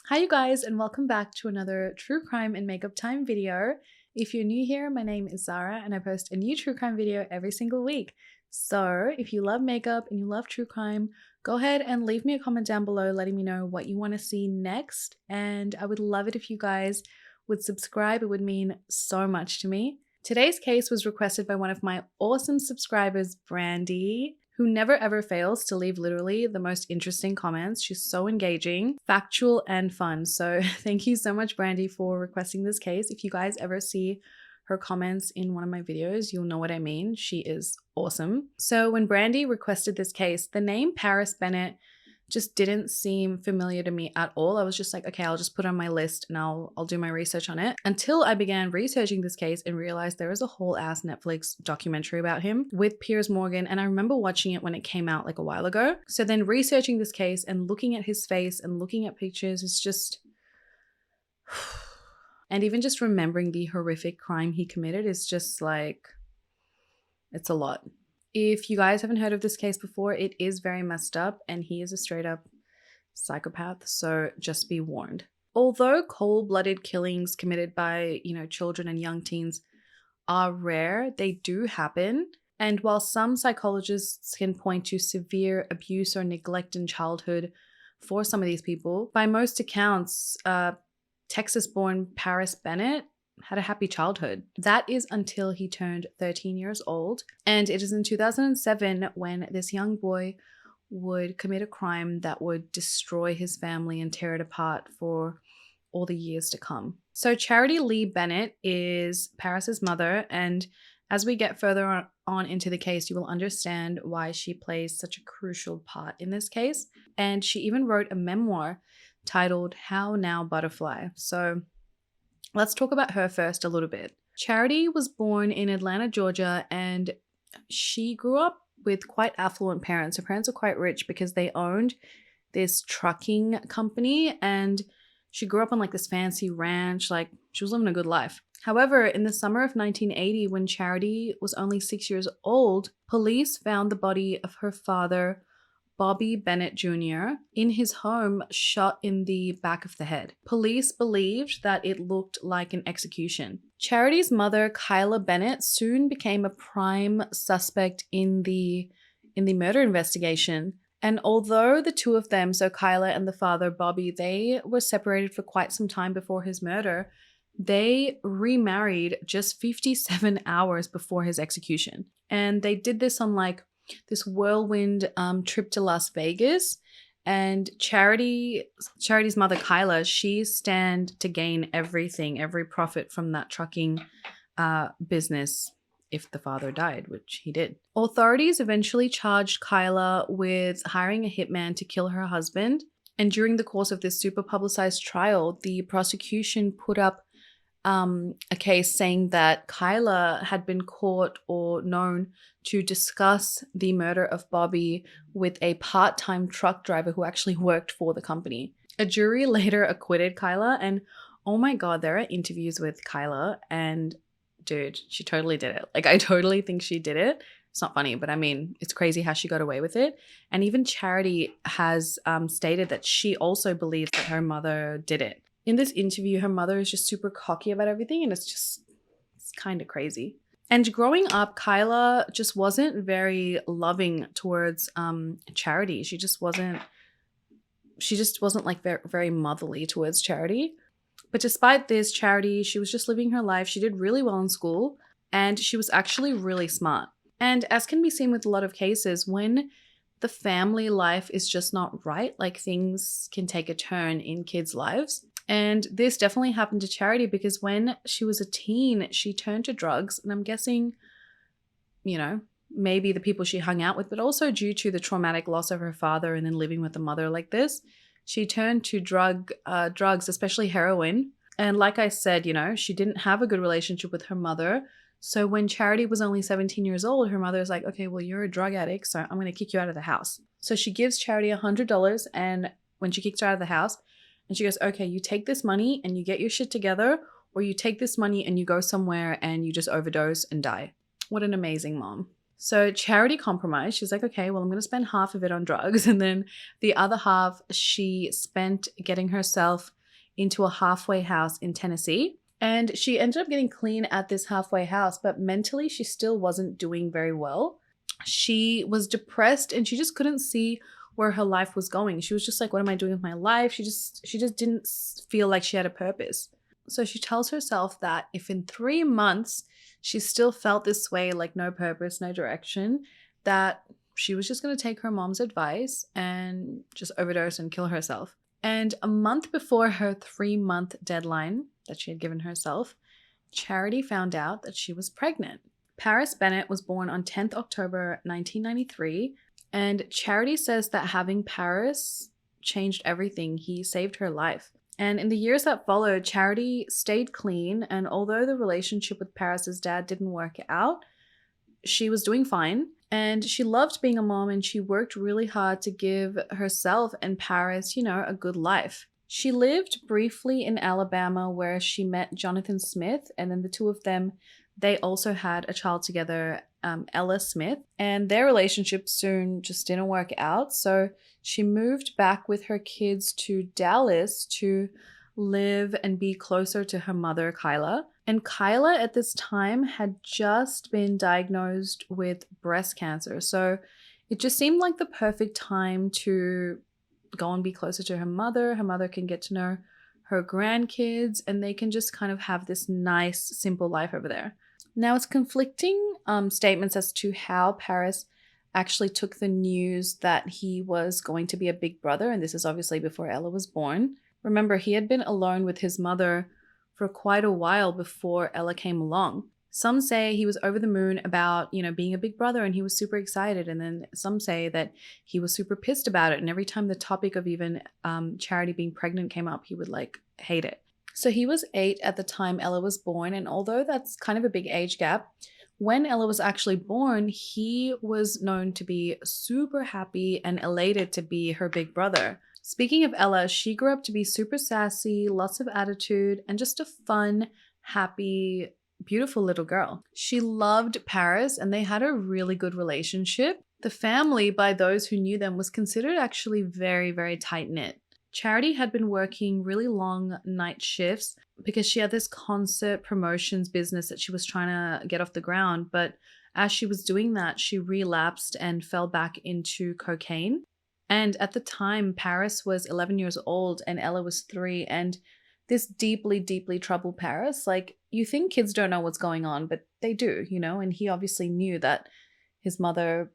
Hi you guys, and welcome back to another true crime and makeup time video. If you're new here, my name is Zara and I post a new true crime video every single week. So if you love makeup and you love true crime, go ahead and leave me a comment down below letting me know what you want to see next. And I would love it if you guys would subscribe. It would mean so much to me. Today's case was requested by one of my awesome subscribers, Brandy, who never ever fails to leave literally the most interesting comments. She's so engaging, factual, and fun. So thank you so much, Brandy, for requesting this case. If you guys ever see her comments in one of my videos, you'll know what I mean. She is awesome. So when Brandy requested this case, the name Paris Bennett just didn't seem familiar to me at all. I was just like, okay, I'll just put it on my list and I'll do my research on it, until I began researching this case and realized there is a whole ass Netflix documentary about him with Piers Morgan. And I remember watching it when it came out like a while ago. So then researching this case and looking at his face and looking at pictures is just and even just remembering the horrific crime he committed is just like, it's a lot. If you guys haven't heard of this case before, it is very messed up and he is a straight up psychopath, so just be warned. Although cold-blooded killings committed by, children and young teens are rare, they do happen. And while some psychologists can point to severe abuse or neglect in childhood for some of these people, by most accounts, Texas-born Paris Bennett had a happy childhood. That is until he turned 13 years old. And it is in 2007 when this young boy would commit a crime that would destroy his family and tear it apart for all the years to come. So Charity Lee Bennett is Paris's mother, and as we get further on into the case, you will understand why she plays such a crucial part in this case. And she even wrote a memoir titled How Now Butterfly. So let's talk about her first a little bit. Charity was born in Atlanta, Georgia, and she grew up with quite affluent parents. Her parents were quite rich because they owned this trucking company, and she grew up on like this fancy ranch. Like, she was living a good life. However, in the summer of 1980, when Charity was only 6 years old, police found the body of her father, Bobby Bennett Jr., in his home, shot in the back of the head. Police believed that it looked like an execution. Charity's mother, Kyla Bennett, soon became a prime suspect in the murder investigation. And although the two of them, so Kyla and the father, Bobby, they were separated for quite some time before his murder, they remarried just 57 hours before his execution. And they did this on like this whirlwind trip to Las Vegas. And Charity's mother, Kyla, she stand to gain everything, every profit from that trucking business if the father died, which he did. Authorities eventually charged Kyla with hiring a hitman to kill her husband. And during the course of this super publicized trial, the prosecution put up a case saying that Kyla had been caught or known to discuss the murder of Bobby with a part-time truck driver who actually worked for the company. A jury later acquitted Kyla, and oh my god, there are interviews with Kyla, and dude, she totally did it. Like, I totally think she did it. It's not funny, but I mean, it's crazy how she got away with it. And even Charity has stated that she also believes that her mother did it. In this interview, her mother is just super cocky about everything, and it's kind of crazy. And growing up, Kyla just wasn't very loving towards Charity. She just wasn't like very motherly towards Charity. But despite this, Charity, she was just living her life. She did really well in school, and she was actually really smart. And as can be seen with a lot of cases, when the family life is just not right, like, things can take a turn in kids' lives. And this definitely happened to Charity because when she was a teen, she turned to drugs. And I'm guessing, maybe the people she hung out with, but also due to the traumatic loss of her father and then living with a mother like this, she turned to drugs, especially heroin. And like I said, she didn't have a good relationship with her mother. So when Charity was only 17 years old, her mother's like, okay, well, you're a drug addict, so I'm going to kick you out of the house. So she gives Charity $100, and when she kicks her out of the house, and she goes, okay, you take this money and you get your shit together, or you take this money and you go somewhere and you just overdose and die. What an amazing mom. So Charity compromised. She's like, okay, well, I'm going to spend half of it on drugs. And then the other half she spent getting herself into a halfway house in Tennessee. And she ended up getting clean at this halfway house, but mentally she still wasn't doing very well. She was depressed and she just couldn't see where her life was going. She was just like, what am I doing with my life? She just didn't feel like she had a purpose. So she tells herself that if in 3 months she still felt this way, like no purpose, no direction, that she was just going to take her mom's advice and just overdose and kill herself. And a month before her 3-month deadline that she had given herself, Charity found out that she was pregnant. Paris Bennett was born on 10th October 1993, and Charity says that having Paris changed everything. He saved her life. And in the years that followed, Charity stayed clean, and although the relationship with Paris's dad didn't work out, she was doing fine. And she loved being a mom, and she worked really hard to give herself and Paris, a good life. She lived briefly in Alabama where she met Jonathan Smith, and then the two of them, they also had a child together, Ella Smith, and their relationship soon just didn't work out. So she moved back with her kids to Dallas to live and be closer to her mother, Kyla. And Kyla at this time had just been diagnosed with breast cancer. So it just seemed like the perfect time to go and be closer to her mother. Her mother can get to know her grandkids and they can just kind of have this nice, simple life over there. Now, it's conflicting statements as to how Paris actually took the news that he was going to be a big brother. And this is obviously before Ella was born. Remember, he had been alone with his mother for quite a while before Ella came along. Some say he was over the moon about, being a big brother and he was super excited. And then some say that he was super pissed about it. And every time the topic of even Charity being pregnant came up, he would hate it. So he was 8 at the time Ella was born. And although that's kind of a big age gap, when Ella was actually born, he was known to be super happy and elated to be her big brother. Speaking of Ella, she grew up to be super sassy, lots of attitude, and just a fun, happy, beautiful little girl. She loved Paris and they had a really good relationship. The family, by those who knew them, was considered actually very, very tight-knit. Charity had been working really long night shifts because she had this concert promotions business that she was trying to get off the ground. But as she was doing that, she relapsed and fell back into cocaine. And at the time, Paris was 11 years old and Ella was 3. And this deeply, deeply troubled Paris. You think kids don't know what's going on, but they do, and he obviously knew that his mother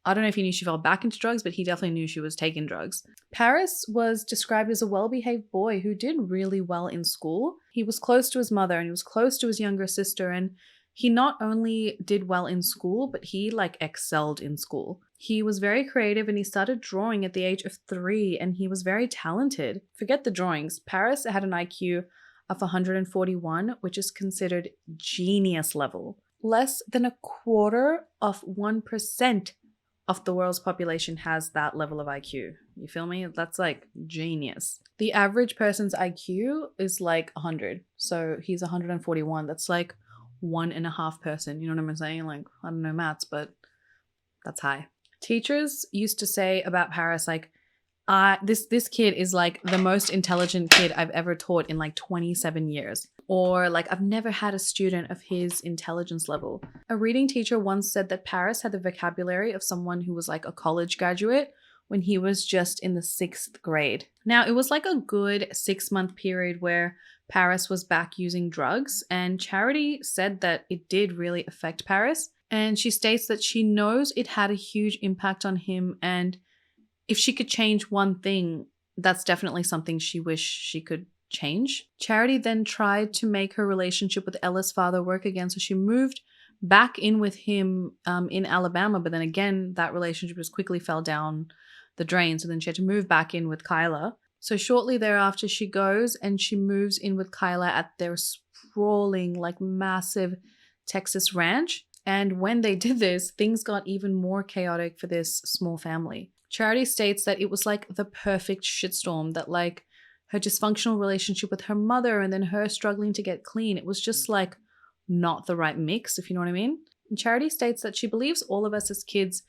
I don't know if he knew she fell back into drugs, but he definitely knew she was taking drugs. Paris was described as a well-behaved boy who did really well in school. He was close to his mother and he was close to his younger sister, and he not only did well in school, but he excelled in school. He was very creative and he started drawing at the age of 3 and he was very talented. Forget the drawings. Paris had an IQ of 141, which is considered genius level. Less than 1/4% of the world's population has that level of IQ. You feel me? That's genius. The average person's IQ is 100. So he's 141. That's 1.5 person. You know what I'm saying? I don't know maths, but that's high. Teachers used to say about Paris, this kid is the most intelligent kid I've ever taught in 27 years. Or I've never had a student of his intelligence level. A reading teacher once said that Paris had the vocabulary of someone who was a college graduate when he was just in the 6th grade. Now, it was a good 6-month period where Paris was back using drugs, and Charity said that it did really affect Paris. And she states that she knows it had a huge impact on him, and if she could change one thing, that's definitely something she wished she could change. Charity then tried to make her relationship with Ella's father work again, so she moved back in with him in Alabama, but then again, that relationship just quickly fell down the drain, so then she had to move back in with Kyla. So shortly thereafter, she goes and she moves in with Kyla at their sprawling, massive Texas ranch. And when they did this, things got even more chaotic for this small family. Charity states that it was the perfect shitstorm, that her dysfunctional relationship with her mother and then her struggling to get clean, it was just not the right mix, if you know what I mean. And Charity states that she believes all of us as kids,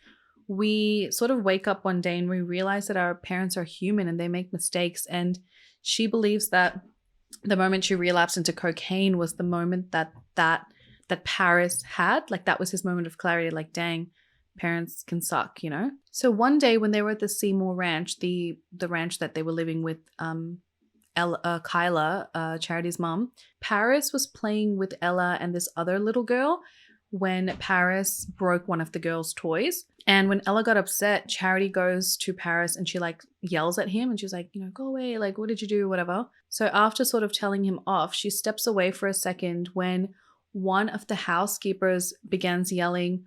we sort of wake up one day and we realize that our parents are human and they make mistakes. And She believes that the moment she relapsed into cocaine was the moment that Paris had. Like, that was his moment of clarity. Like, dang, parents can suck, you know? So one day when they were at the Seymour Ranch, the ranch that they were living with Kyla, Charity's mom, Paris was playing with Ella and this other little girl when Paris broke one of the girl's toys. And when Ella got upset, Charity goes to Paris and she like yells at him and she's like, go away. Like, what did you do? Whatever. So after sort of telling him off, she steps away for a second when one of the housekeepers begins yelling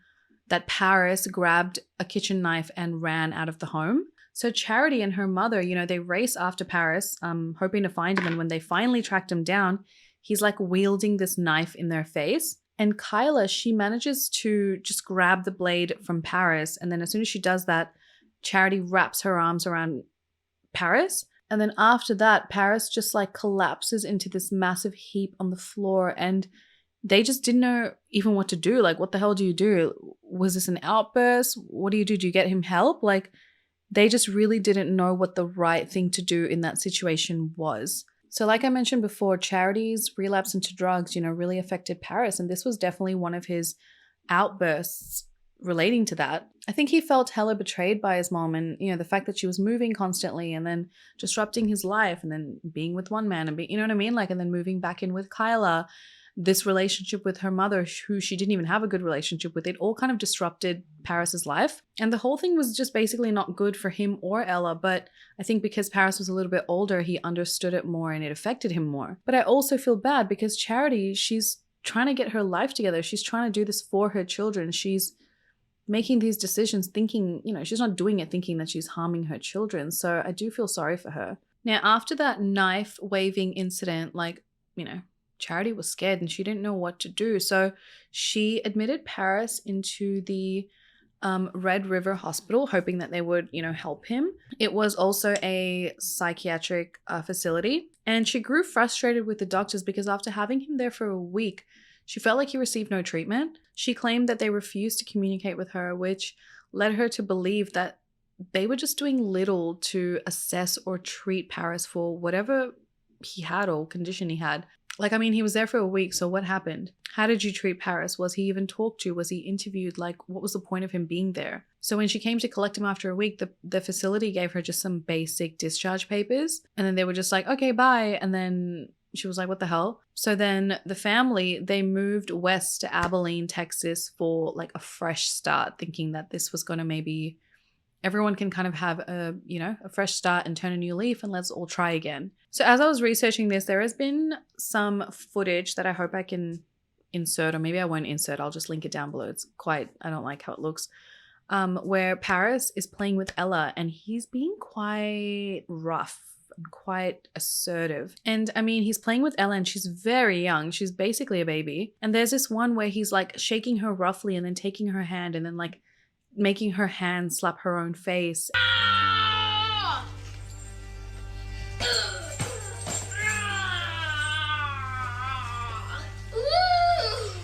that Paris grabbed a kitchen knife and ran out of the home. So Charity and her mother, they race after Paris, hoping to find him. And when they finally tracked him down, he's like wielding this knife in their face. And Kyla, she manages to just grab the blade from Paris. And then as soon as she does that, Charity wraps her arms around Paris. And then after that, Paris just like collapses into this massive heap on the floor. And they just didn't know even what to do. Like, what the hell do you do? Was this an outburst? What do you do? Do you get him help? Like, they just really didn't know what the right thing to do in that situation was. So like I mentioned before, Charity's relapse into drugs, really affected Paris. And this was definitely one of his outbursts relating to that. I think he felt hella betrayed by his mom and, the fact that she was moving constantly and then disrupting his life and then being with one man and you know what I mean? Like, and then moving back in with Kyla. This relationship with her mother, who she didn't even have a good relationship with, it all kind of disrupted Paris's life. And the whole thing was just basically not good for him or Ella. But I think because Paris was a little bit older, he understood it more and it affected him more. But I also feel bad because Charity, she's trying to get her life together. She's trying to do this for her children. She's making these decisions thinking, she's not doing it thinking that she's harming her children. So I do feel sorry for her. Now, after that knife waving incident, Charity was scared and she didn't know what to do. So she admitted Paris into the Red River Hospital, hoping that they would, help him. It was also a psychiatric facility. And she grew frustrated with the doctors because after having him there for a week, she felt like he received no treatment. She claimed that they refused to communicate with her, which led her to believe that they were just doing little to assess or treat Paris for whatever he had or condition he had. He was there for a week, so what happened? How did you treat Paris? Was he even talked to? Was he interviewed? Like, what was the point of him being there? So when she came to collect him after a week, the facility gave her just some basic discharge papers. And then they were just like, okay, bye. And then she was like, what the hell? So then the family, they moved west to Abilene, Texas for like a fresh start, thinking that this was going to maybe everyone can kind of have a fresh start and turn a new leaf and let's all try again. So as I was researching this, there has been some footage that I hope I can insert, or maybe I won't insert. I'll just link it down below. I don't like how it looks. Where Paris is playing with Ella and he's being quite rough and quite assertive. And he's playing with Ella and she's very young. She's basically a baby. And there's this one where he's like shaking her roughly and then taking her hand and then like making her hand slap her own face.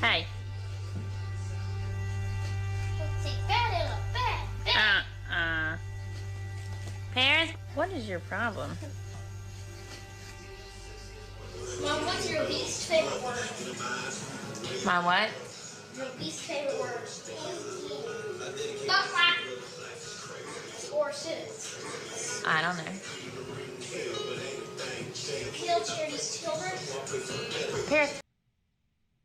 Hey. Paris, what is your problem? Mom, what's your least favorite word? My what? Your least favorite word. Or sentence. I don't know. Kill Charity's children? Paris.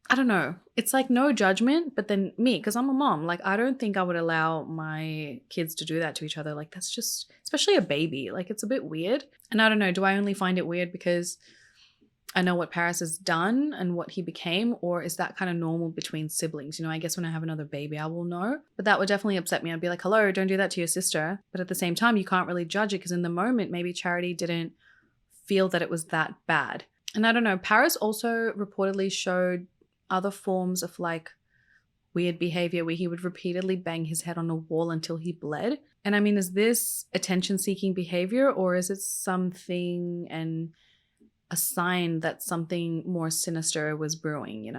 I don't know. It's like no judgment, but then me, because I'm a mom, like I don't think I would allow my kids to do that to each other. Like that's just, especially a baby, like it's a bit weird. And I don't know, do I only find it weird because I know what Paris has done and what he became, or is that kind of normal between siblings? I guess when I have another baby, I will know. But that would definitely upset me. I'd be like, hello, don't do that to your sister. But at the same time, you can't really judge it because in the moment, maybe Charity didn't feel that it was that bad. And I don't know, Paris also reportedly showed other forms of like weird behavior where he would repeatedly bang his head on a wall until he bled. And is this attention-seeking behavior, or is it something and a sign that something more sinister was brewing,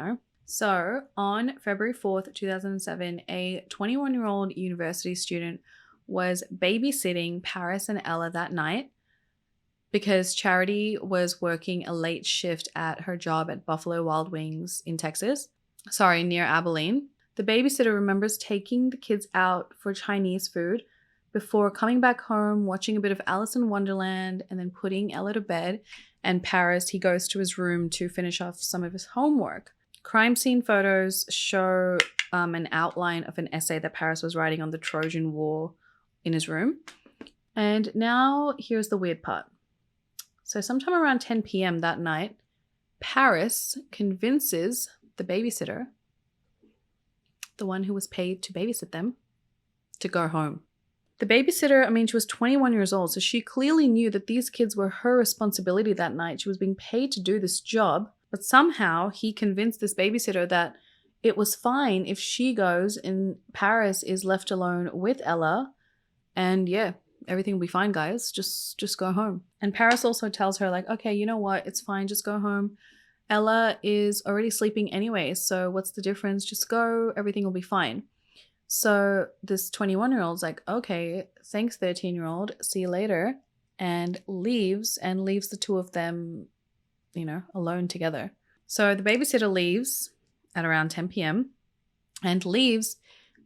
So on February 4th, 2007, a 21-year-old university student was babysitting Paris and Ella that night. because Charity was working a late shift at her job at Buffalo Wild Wings in Texas. Sorry, near Abilene. The babysitter remembers taking the kids out for Chinese food before coming back home, watching a bit of Alice in Wonderland, and then putting Ella to bed. And Paris, he goes to his room to finish off some of his homework. Crime scene photos show an outline of an essay that Paris was writing on the Trojan War in his room. And now here's the weird part. So sometime around 10 p.m. that night, Paris convinces the babysitter, the one who was paid to babysit them, to go home. The babysitter, she was 21 years old, so she clearly knew that these kids were her responsibility that night. She was being paid to do this job, but somehow he convinced this babysitter that it was fine if she goes and Paris is left alone with Ella, and yeah, everything will be fine, guys. Just go home. And Paris also tells her, like, okay, you know what? It's fine. Just go home. Ella is already sleeping anyway, so what's the difference? Just go. Everything will be fine. So this 21-year-old's like, okay, thanks, 13-year-old. See you later. And leaves the two of them, alone together. So the babysitter leaves at around 10 p.m. and leaves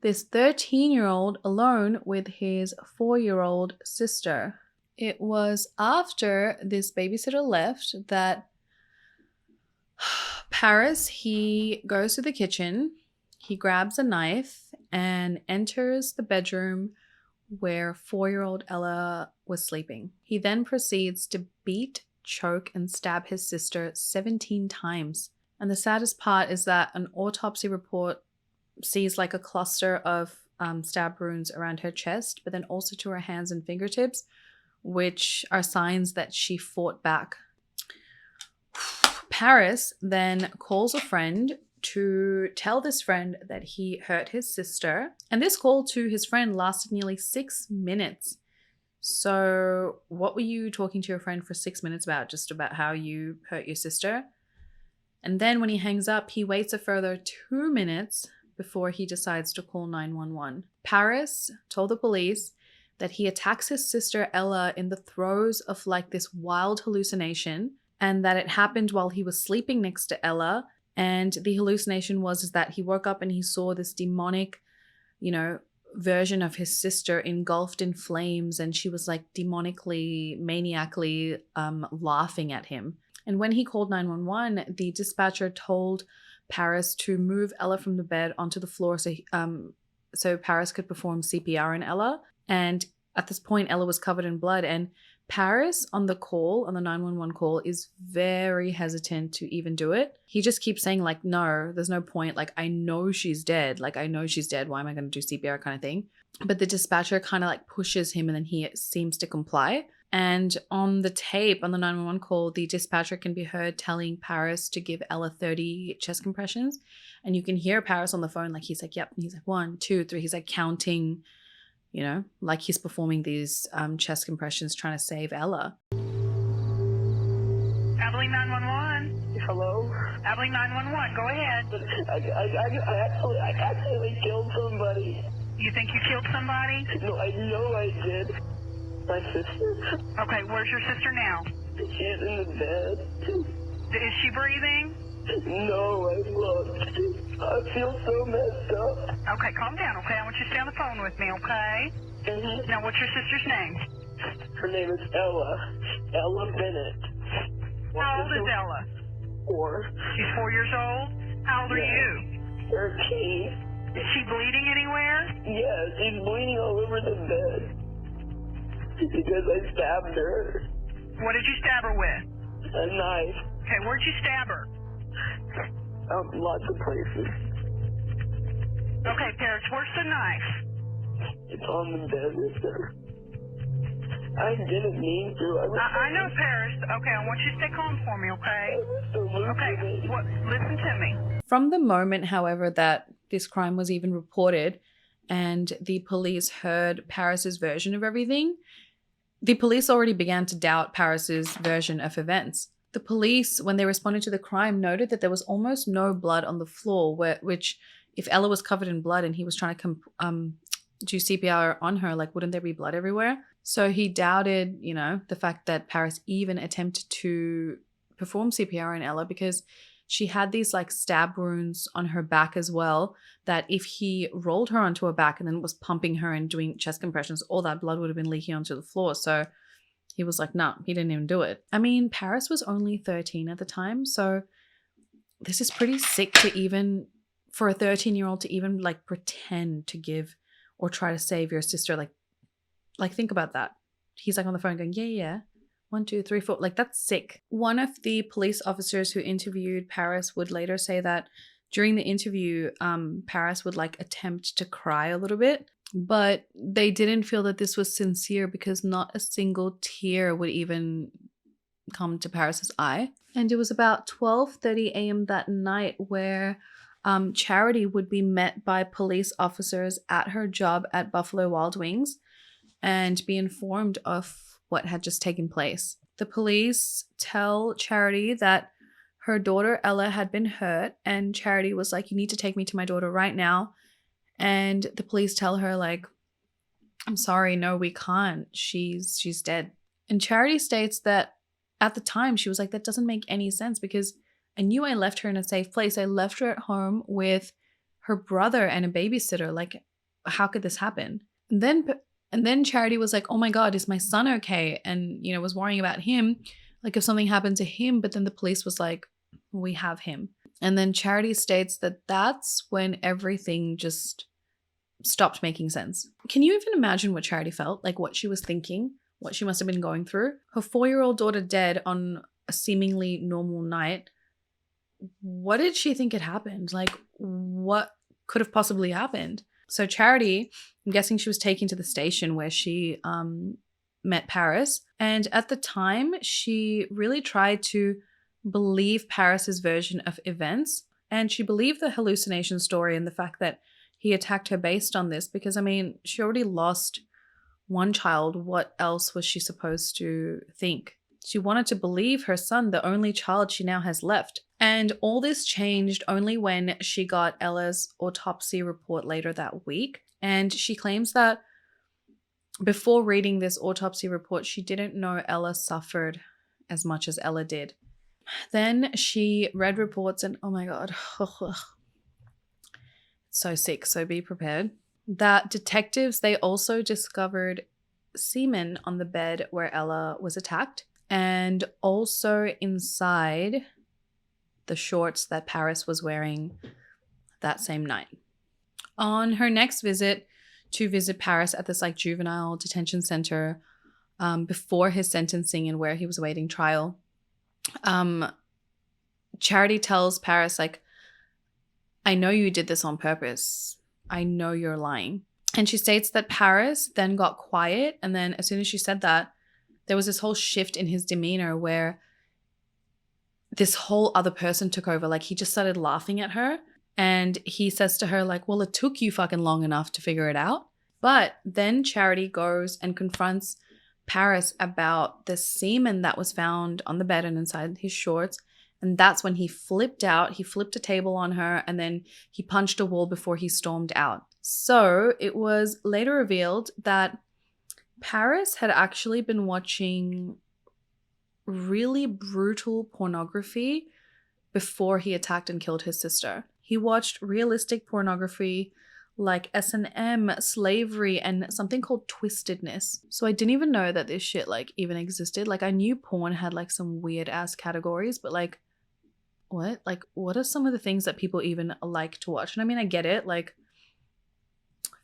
this 13-year-old alone with his 4-year-old sister. It was after this babysitter left that Paris, he goes to the kitchen, he grabs a knife and enters the bedroom where 4-year-old Ella was sleeping. He then proceeds to beat, choke, and stab his sister 17 times. And the saddest part is that an autopsy report sees like a cluster of stab wounds around her chest, but then also to her hands and fingertips, which are signs that she fought back. Paris then calls a friend to tell this friend that he hurt his sister. And this call to his friend lasted nearly 6 minutes. So what were you talking to your friend for 6 minutes about? Just about how you hurt your sister? And then when he hangs up, he waits a further 2 minutes before he decides to call 911. Paris told the police that he attacks his sister Ella in the throes of like this wild hallucination, and that it happened while he was sleeping next to Ella. And the hallucination was that he woke up and he saw this demonic, version of his sister engulfed in flames, and she was like demonically, maniacally laughing at him. And when he called 911, the dispatcher told Paris to move Ella from the bed onto the floor so Paris could perform CPR on Ella. And at this point, Ella was covered in blood, and Paris on the 911 call, is very hesitant to even do it. He just keeps saying like, no, there's no point. Like, I know she's dead. Why am I going to do CPR kind of thing? But the dispatcher kind of like pushes him, and then he seems to comply. And on the tape, on the 911 call, the dispatcher can be heard telling Paris to give Ella 30 chest compressions. And you can hear Paris on the phone, like he's like, yep. And he's like 1, 2, 3. He's like counting, like he's performing these chest compressions trying to save Ella. Abilene 911. Hello? Abilene 911, go ahead. I accidentally killed somebody. You think you killed somebody? No, I know I did. My sister. Okay, where's your sister now? She's in the bed. Is she breathing? No, I looked. I feel so messed up. Okay, calm down, okay? I want you to stay on the phone with me, okay? Mm-hmm. Now, what's your sister's name? Her name is Ella. Ella Bennett. How old is Ella? 4. She's 4 years old? How old are you? 13. Is she bleeding anywhere? Yeah, she's bleeding all over the bed. Because I stabbed her. What did you stab her with? A knife. Okay, where'd you stab her? Lots of places. Okay, Paris, where's the knife? It's on the bed with her. I didn't mean to. I know, Paris. Okay, I want you to stay calm for me, okay? Okay, listen to me. From the moment, however, that this crime was even reported and the police heard Paris's version of everything, the police already began to doubt Paris's version of events. The police, when they responded to the crime, noted that there was almost no blood on the floor, which if Ella was covered in blood and he was trying to do CPR on her, like, wouldn't there be blood everywhere? So he doubted, the fact that Paris even attempted to perform CPR on Ella because she had these like stab wounds on her back as well, that if he rolled her onto her back and then was pumping her and doing chest compressions, all that blood would have been leaking onto the floor. So he was like, nah, he didn't even do it. I mean, Paris was only 13 at the time. So this is pretty sick to even, for a 13-year-old to even like pretend to give or try to save your sister. Like think about that. He's like on the phone going, yeah. 1, 2, 3, 4. Like, that's sick. One of the police officers who interviewed Paris would later say that during the interview, Paris would like attempt to cry a little bit, but they didn't feel that this was sincere because not a single tear would even come to Paris's eye. And it was about 12:30 a.m. that night where Charity would be met by police officers at her job at Buffalo Wild Wings and be informed of what had just taken place. The police tell Charity that her daughter Ella had been hurt, and Charity was like, you need to take me to my daughter right now. And the police tell her like, I'm sorry, no, we can't. She's dead. And Charity states that at the time she was like, that doesn't make any sense because I knew I left her in a safe place. I left her at home with her brother and a babysitter. Like, how could this happen? And then Charity was like, oh my God, is my son okay? And, was worrying about him, like if something happened to him. But then the police was like, we have him. And then Charity states that that's when everything just stopped making sense. Can you even imagine what Charity felt? Like what she was thinking, what she must have been going through? Her 4-year-old daughter dead on a seemingly normal night. What did she think had happened? Like what could have possibly happened? So Charity, I'm guessing she was taken to the station where she met Paris. And at the time, she really tried to believe Paris's version of events. And she believed the hallucination story and the fact that he attacked her based on this. Because, I mean, she already lost one child. What else was she supposed to think? She wanted to believe her son, the only child she now has left. And all this changed only when she got Ella's autopsy report later that week. And she claims that before reading this autopsy report, she didn't know Ella suffered as much as Ella did. Then she read reports and, oh my God, so sick, so be prepared. That detectives, they also discovered semen on the bed where Ella was attacked. And also inside the shorts that Paris was wearing that same night. On her next visit to visit Paris at this like juvenile detention center before his sentencing and where he was awaiting trial, Charity tells Paris like, I know you did this on purpose. I know you're lying. And she states that Paris then got quiet. And then as soon as she said that, there was this whole shift in his demeanor where this whole other person took over. Like he just started laughing at her. And he says to her like, well, it took you fucking long enough to figure it out. But then Charity goes and confronts Paris about the semen that was found on the bed and inside his shorts. And that's when he flipped out. He flipped a table on her and then he punched a wall before he stormed out. So it was later revealed that Paris had actually been watching really brutal pornography before he attacked and killed his sister. He watched realistic pornography like S&M, slavery, and something called twistedness. So I didn't even know that this shit like even existed. Like I knew porn had like some weird ass categories, but like what? Like what are some of the things that people even like to watch? And I mean, I get it, like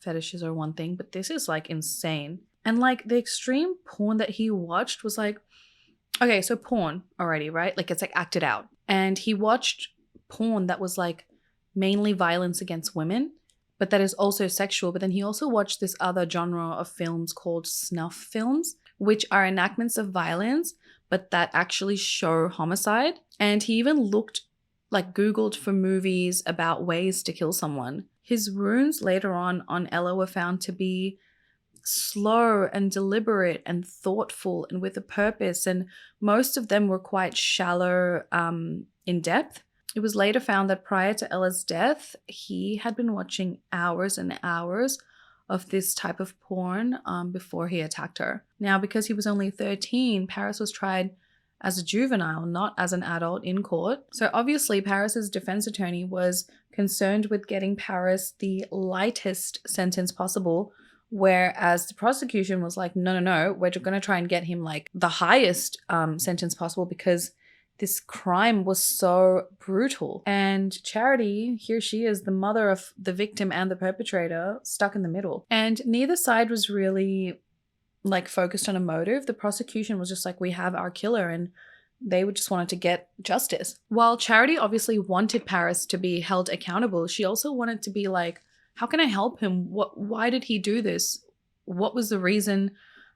fetishes are one thing, but this is like insane. And like the extreme porn that he watched was like, okay, so porn already, right? Like it's like acted out. And he watched porn that was like mainly violence against women, but that is also sexual. But then he also watched this other genre of films called snuff films, which are enactments of violence, but that actually show homicide. And he even looked, like Googled for movies about ways to kill someone. His wounds later on Ella were found to be slow and deliberate and thoughtful and with a purpose. And most of them were quite shallow in depth. It was later found that prior to Ella's death, he had been watching hours and hours of this type of porn before he attacked her. Now, because he was only 13, Paris was tried as a juvenile, not as an adult in court. So obviously Paris's defense attorney was concerned with getting Paris the lightest sentence possible, whereas the prosecution was like, no, we're going to try and get him like the highest sentence possible because this crime was so brutal. And Charity, here she is, the mother of the victim and the perpetrator, stuck in the middle. And neither side was really like focused on a motive. The prosecution was just like, we have our killer, and they just wanted to get justice. While Charity obviously wanted Paris to be held accountable, she also wanted to be like, how can I help him? Why did he do this? What was the reason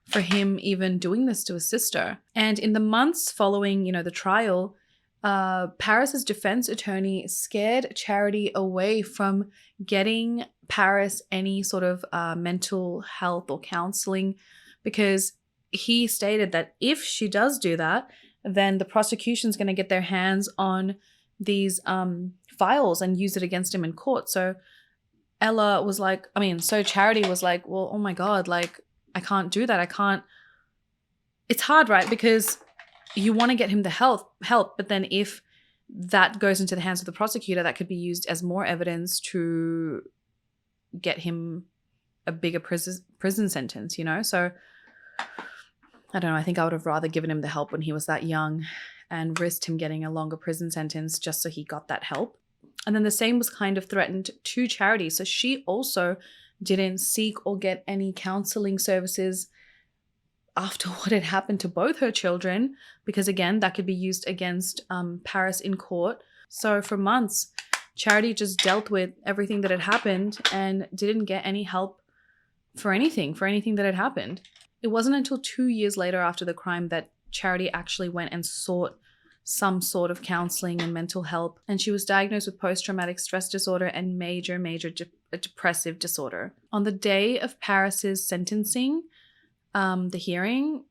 for him even doing this to his sister? And in the months following, the trial, Paris's defense attorney scared Charity away from getting Paris any sort of mental health or counseling, because he stated that if she does do that, then the prosecution's going to get their hands on these files and use it against him in court. So Charity was like, well, oh my God, like, I can't do that. It's hard, right? Because you want to get him the help, but then if that goes into the hands of the prosecutor, that could be used as more evidence to get him a bigger prison sentence, So I don't know. I think I would have rather given him the help when he was that young and risked him getting a longer prison sentence just so he got that help. And then the same was kind of threatened to Charity. So she also didn't seek or get any counseling services after what had happened to both her children, because again, that could be used against Paris in court. So for months, Charity just dealt with everything that had happened and didn't get any help for anything that had happened. It wasn't until 2 years later after the crime that Charity actually went and sought some sort of counseling and mental help, and she was diagnosed with post-traumatic stress disorder and major depressive disorder. On the day of Paris's sentencing, the hearing,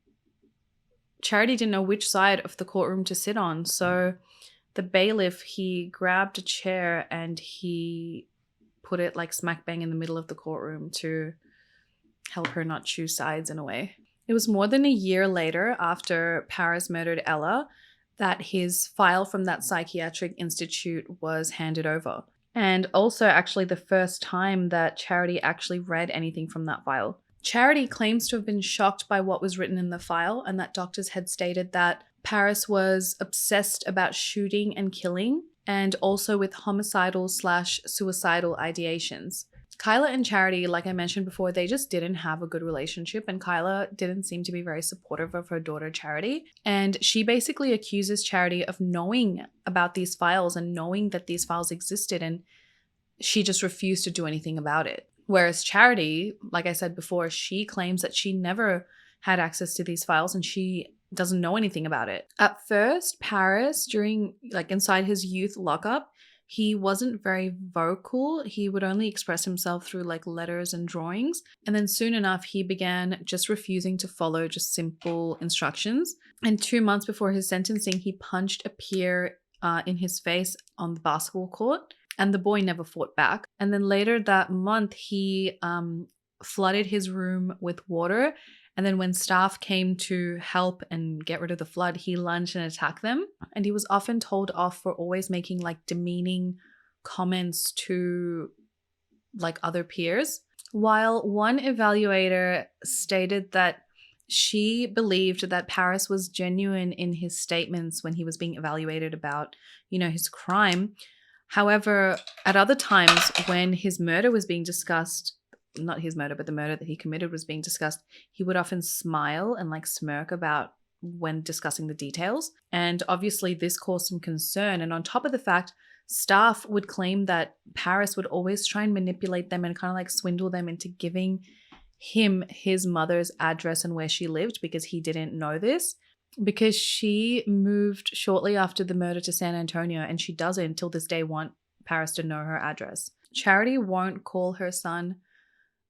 Charity didn't know which side of the courtroom to sit on, so the bailiff, he grabbed a chair and he put it like smack bang in the middle of the courtroom to help her not choose sides in a way. It was more than a year later, after Paris murdered Ella, that his file from that psychiatric institute was handed over. And also actually the first time that Charity actually read anything from that file. Charity claims to have been shocked by what was written in the file, and that doctors had stated that Paris was obsessed about shooting and killing, and also with homicidal/suicidal ideations. Kyla and Charity, like I mentioned before, they just didn't have a good relationship, and Kyla didn't seem to be very supportive of her daughter Charity. And she basically accuses Charity of knowing about these files and knowing that these files existed, and she just refused to do anything about it. Whereas Charity, like I said before, she claims that she never had access to these files and she doesn't know anything about it. At first, Paris, inside his youth lockup, he wasn't very vocal. He would only express himself through letters and drawings. And then soon enough, he began just refusing to follow just simple instructions. And 2 months before his sentencing, he punched a peer in his face on the basketball court. And the boy never fought back. And then later that month, he flooded his room with water. And then when staff came to help and get rid of the flood, he lunged and attacked them. And he was often told off for always making demeaning comments to other peers. While one evaluator stated that she believed that Paris was genuine in his statements when he was being evaluated about, his crime. However, at other times when his murder was being discussed, not his murder, but the murder that he committed was being discussed, he would often smile and smirk about when discussing the details. And obviously this caused some concern. And on top of the fact, staff would claim that Paris would always try and manipulate them and kind of swindle them into giving him his mother's address and where she lived, because he didn't know this. Because she moved shortly after the murder to San Antonio, and she doesn't till this day want Paris to know her address. Charity won't call her son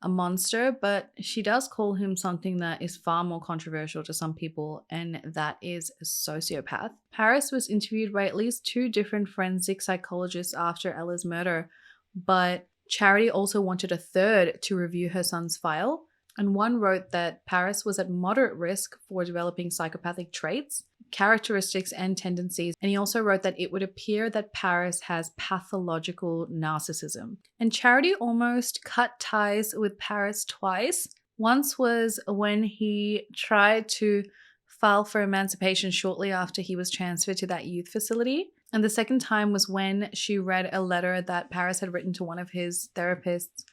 a monster, but she does call him something that is far more controversial to some people, and that is a sociopath. Paris was interviewed by at least 2 different forensic psychologists after Ella's murder, but Charity also wanted a third to review her son's file, and one wrote that Paris was at moderate risk for developing psychopathic traits, characteristics, and tendencies. And he also wrote that it would appear that Paris has pathological narcissism. And Charity almost cut ties with Paris twice. Once was when he tried to file for emancipation shortly after he was transferred to that youth facility. And the second time was when she read a letter that Paris had written to one of his therapists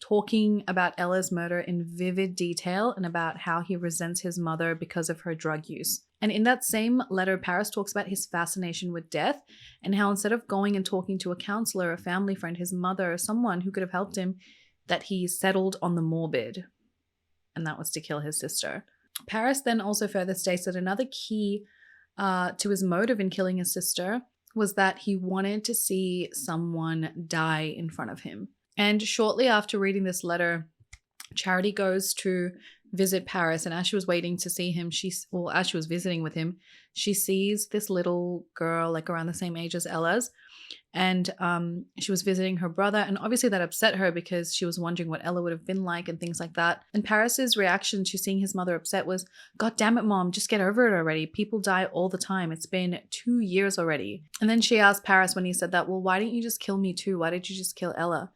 talking about Ella's murder in vivid detail and about how he resents his mother because of her drug use. And in that same letter, Paris talks about his fascination with death and how instead of going and talking to a counselor, a family friend, his mother, or someone who could have helped him, that he settled on the morbid, and that was to kill his sister. Paris then also further states that another key to his motive in killing his sister was that he wanted to see someone die in front of him. And shortly after reading this letter, Charity goes to visit Paris, and as she was waiting to see him, as she was visiting with him, she sees this little girl like around the same age as Ella's, and she was visiting her brother, and obviously that upset her because she was wondering what Ella would have been like and things like that. And Paris's reaction to seeing his mother upset was, "God damn it, Mom, just get over it already. People die all the time. It's been 2 years already." And then she asked Paris when he said that, "Well, why didn't you just kill me too? Why did you just kill Ella?"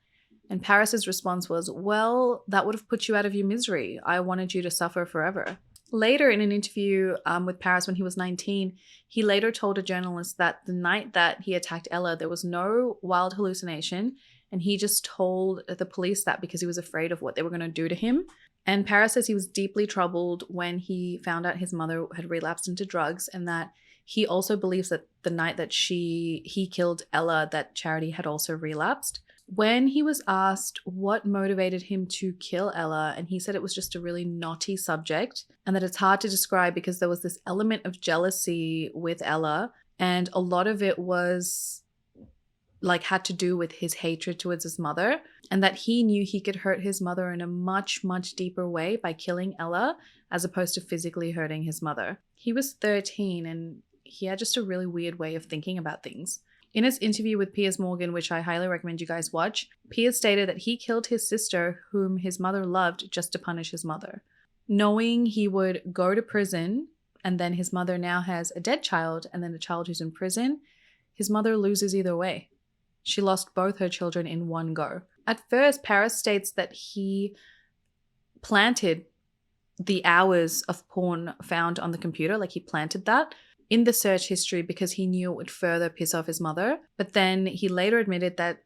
And Paris's response was, "Well, that would have put you out of your misery. I wanted you to suffer forever." Later in an interview with Paris when he was 19, he later told a journalist that the night that he attacked Ella, there was no wild hallucination, and he just told the police that because he was afraid of what they were going to do to him. And Paris says he was deeply troubled when he found out his mother had relapsed into drugs, and that he also believes that the night that he killed Ella, that Charity had also relapsed. When he was asked what motivated him to kill Ella, and he said it was just a really knotty subject and that it's hard to describe because there was this element of jealousy with Ella, and a lot of it was like had to do with his hatred towards his mother, and that he knew he could hurt his mother in a much, much deeper way by killing Ella as opposed to physically hurting his mother. He was 13 and he had just a really weird way of thinking about things. In his interview with Piers Morgan, which I highly recommend you guys watch, Piers stated that he killed his sister, whom his mother loved, just to punish his mother. Knowing he would go to prison, and then his mother now has a dead child, and then a child who's in prison, his mother loses either way. She lost both her children in one go. At first, Paris states that he planted the hours of porn found on the computer, like he planted that in the search history because he knew it would further piss off his mother. But then he later admitted that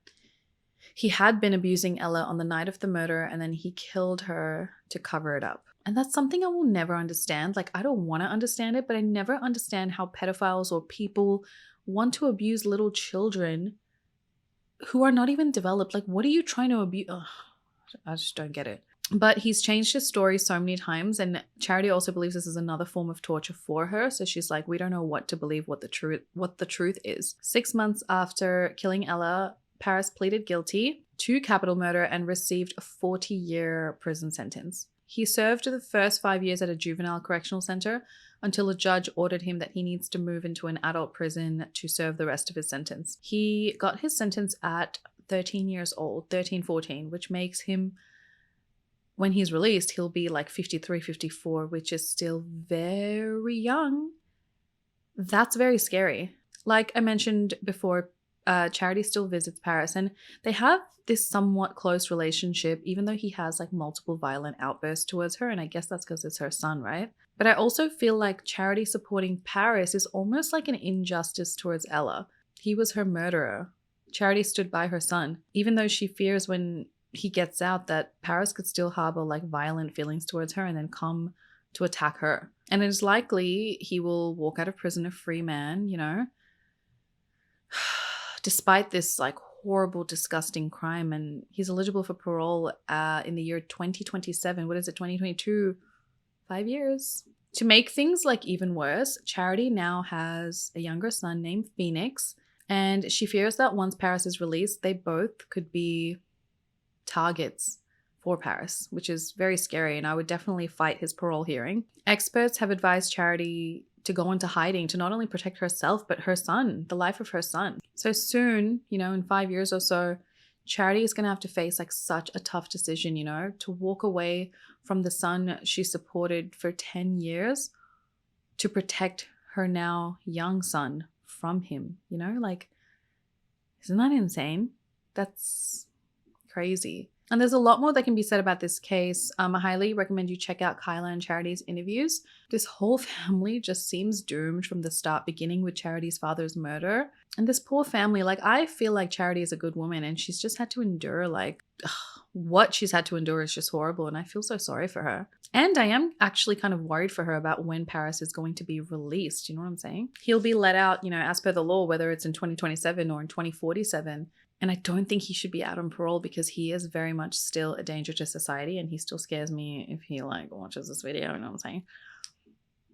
he had been abusing Ella on the night of the murder, and then he killed her to cover it up. And that's something I will never understand. Like, I don't want to understand it, but I never understand how pedophiles or people want to abuse little children who are not even developed. Like, what are you trying to abuse? Ugh, I just don't get it. But he's changed his story so many times, and Charity also believes this is another form of torture for her. So she's like, we don't know what to believe, what the truth is. 6 months after killing Ella, Paris pleaded guilty to capital murder and received a 40-year prison sentence. He served the first 5 years at a juvenile correctional center until a judge ordered him that he needs to move into an adult prison to serve the rest of his sentence. He got his sentence at 13 years old, 13, 14, which makes him, when he's released, he'll be like 53, 54, which is still very young. That's very scary. Like I mentioned before, Charity still visits Paris, and they have this somewhat close relationship, even though he has like multiple violent outbursts towards her, and I guess that's because it's her son, right? But I also feel like Charity supporting Paris is almost like an injustice towards Ella. He was her murderer. Charity stood by her son, even though she fears when he gets out that Paris could still harbor like violent feelings towards her and then come to attack her. And it is likely he will walk out of prison a free man, you know, despite this like horrible, disgusting crime. And he's eligible for parole in the year 2027. What is it, 2022? 5 years. To make things like even worse, Charity now has a younger son named Phoenix, and she fears that once Paris is released, they both could be targets for Paris, which is very scary, and I would definitely fight his parole hearing. Experts have advised Charity to go into hiding to not only protect herself, but her son, the life of her son. So soon, you know, in 5 years or so, Charity is going to have to face like such a tough decision, you know, to walk away from the son she supported for 10 years to protect her now young son from him, you know, like, isn't that insane? That's crazy. And there's a lot more that can be said about this case. I highly recommend you check out Kyla and Charity's interviews. This whole family just seems doomed from the start, beginning with Charity's father's murder. And this poor family, like, I feel like Charity is a good woman and she's just had to endure, like, what she's had to endure is just horrible. And I feel so sorry for her. And I am actually kind of worried for her about when Paris is going to be released. You know what I'm saying? He'll be let out, you know, as per the law, whether it's in 2027 or in 2047. And I don't think he should be out on parole because he is very much still a danger to society, and he still scares me if he like watches this video, you know what I'm saying?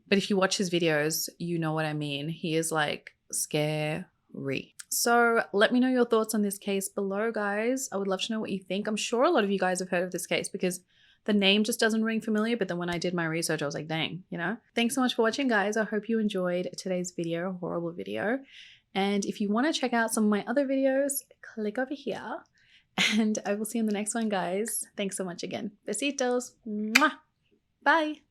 But if you watch his videos, you know what I mean. He is like scary. So let me know your thoughts on this case below, guys. I would love to know what you think. I'm sure a lot of you guys have heard of this case because the name just doesn't ring familiar, but then when I did my research, I was like, dang, you know? Thanks so much for watching, guys. I hope you enjoyed today's video, horrible video. And if you want to check out some of my other videos, click over here. And I will see you in the next one, guys. Thanks so much again. Besitos. Mwah. Bye.